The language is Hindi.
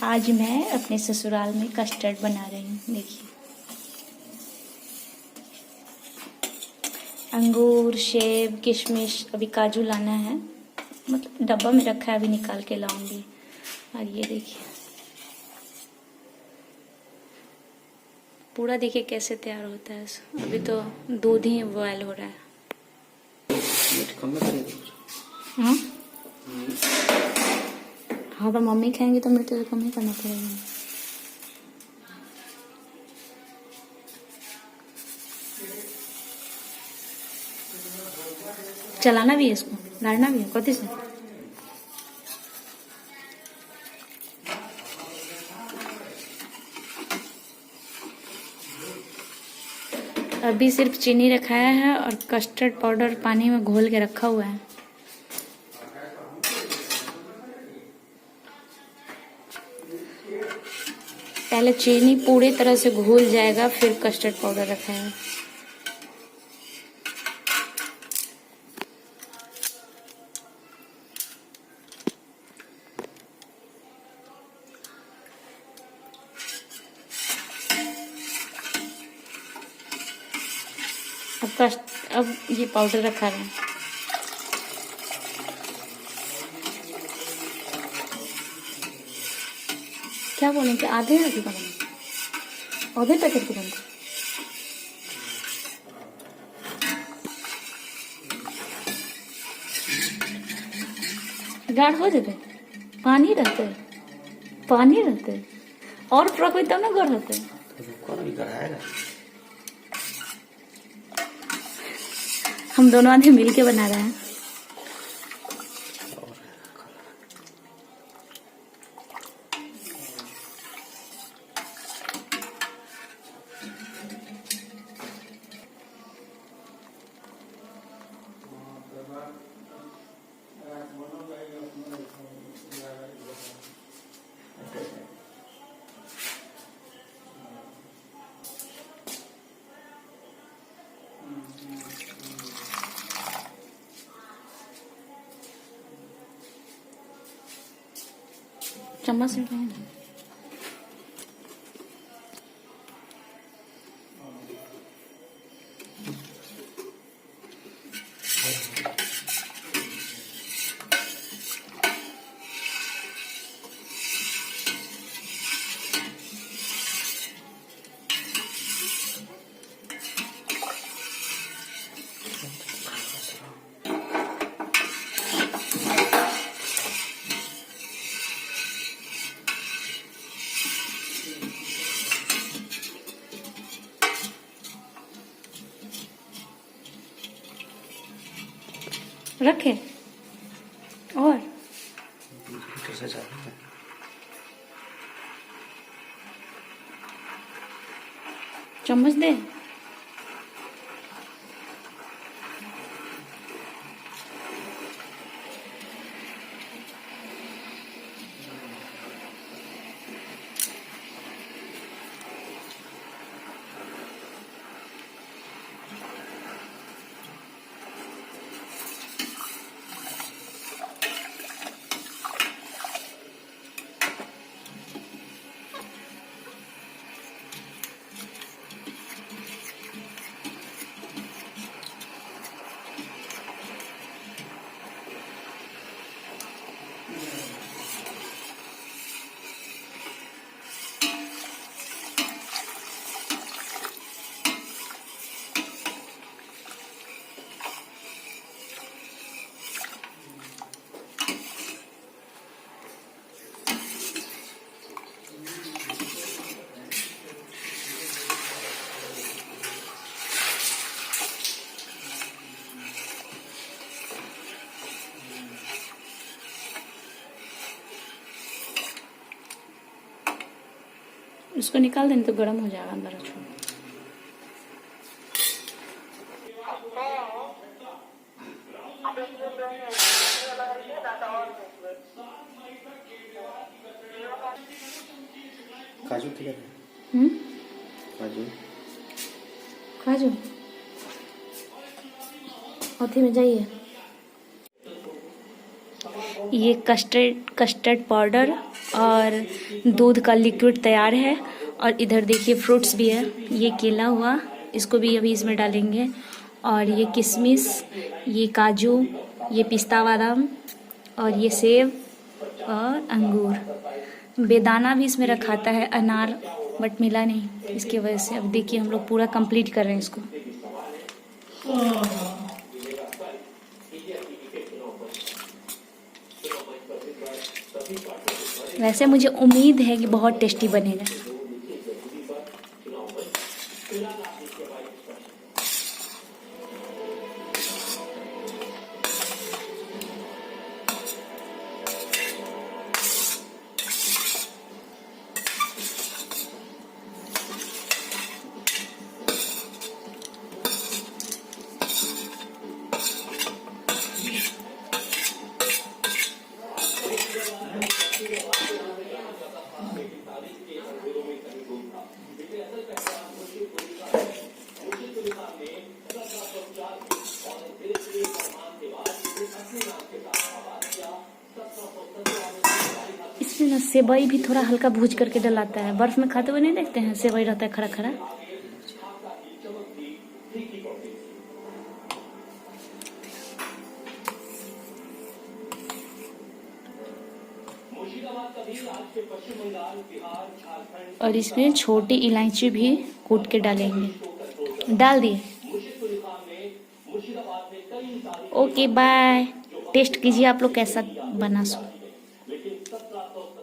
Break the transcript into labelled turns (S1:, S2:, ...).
S1: आज मैं अपने ससुराल में कस्टर्ड बना रही हूँ। देखिए, अंगूर, सेब, किशमिश, अभी काजू लाना है, मतलब डब्बा में रखा है, अभी निकाल के लाऊंगी। और ये देखिए पूरा, देखिए कैसे तैयार होता है। अभी तो दूध ही बॉयल हो रहा है। हाँ हाँ, तो मम्मी खाएंगे तो मेरे तो कम ही करना पड़ेगा। चलाना भी है इसको, लाड़ना भी है, कथी से? अभी सिर्फ चीनी रखाया है और कस्टर्ड पाउडर पानी में घोल के रखा हुआ है। पहले चीनी पूरी तरह से घुल जाएगा, फिर कस्टर्ड पाउडर रखा है। अब ये पाउडर रखा है। क्या बोलेंगे, आधे आधे बनाना, आधे पैकेट के बनते गाढ़ हो जाते, पानी रहते, पानी रहते और फ्रॉक में तब ना गढ़ होते। हम दोनों आधे मिल के बना रहे हैं। चम्मच से उठाए ना। रखे और चम्मच दे। उसको निकाल देने तो गर्म हो जाएगा अंदर। छोड़
S2: काजू ठीक
S1: है।
S2: काजू
S1: काजू अथी में जाइए, ये कस्टर्ड पाउडर और दूध का लिक्विड तैयार है। और इधर देखिए फ्रूट्स भी है, ये केला हुआ, इसको भी अभी इसमें डालेंगे। और ये किशमिश, ये काजू, ये पिस्ता बादाम और ये सेब और अंगूर। बेदाना भी इसमें रखा था है, अनार, बट मिला नहीं, इसकी वजह से अब देखिए हम लोग पूरा कंप्लीट कर रहे हैं इसको। वैसे मुझे उम्मीद है कि बहुत टेस्टी बनेगा। इसमें ना सेवई भी थोड़ा हल्का भूज करके डलाता है। बर्फ में खाते हुए नहीं देखते हैं, सेवई रहता है खड़ा खड़ा। और इसमें छोटी इलायची भी कूट के डालेंगे। डाल दिए। Okay bye. टेस्ट कीजिए आप लोग कैसा बना सो।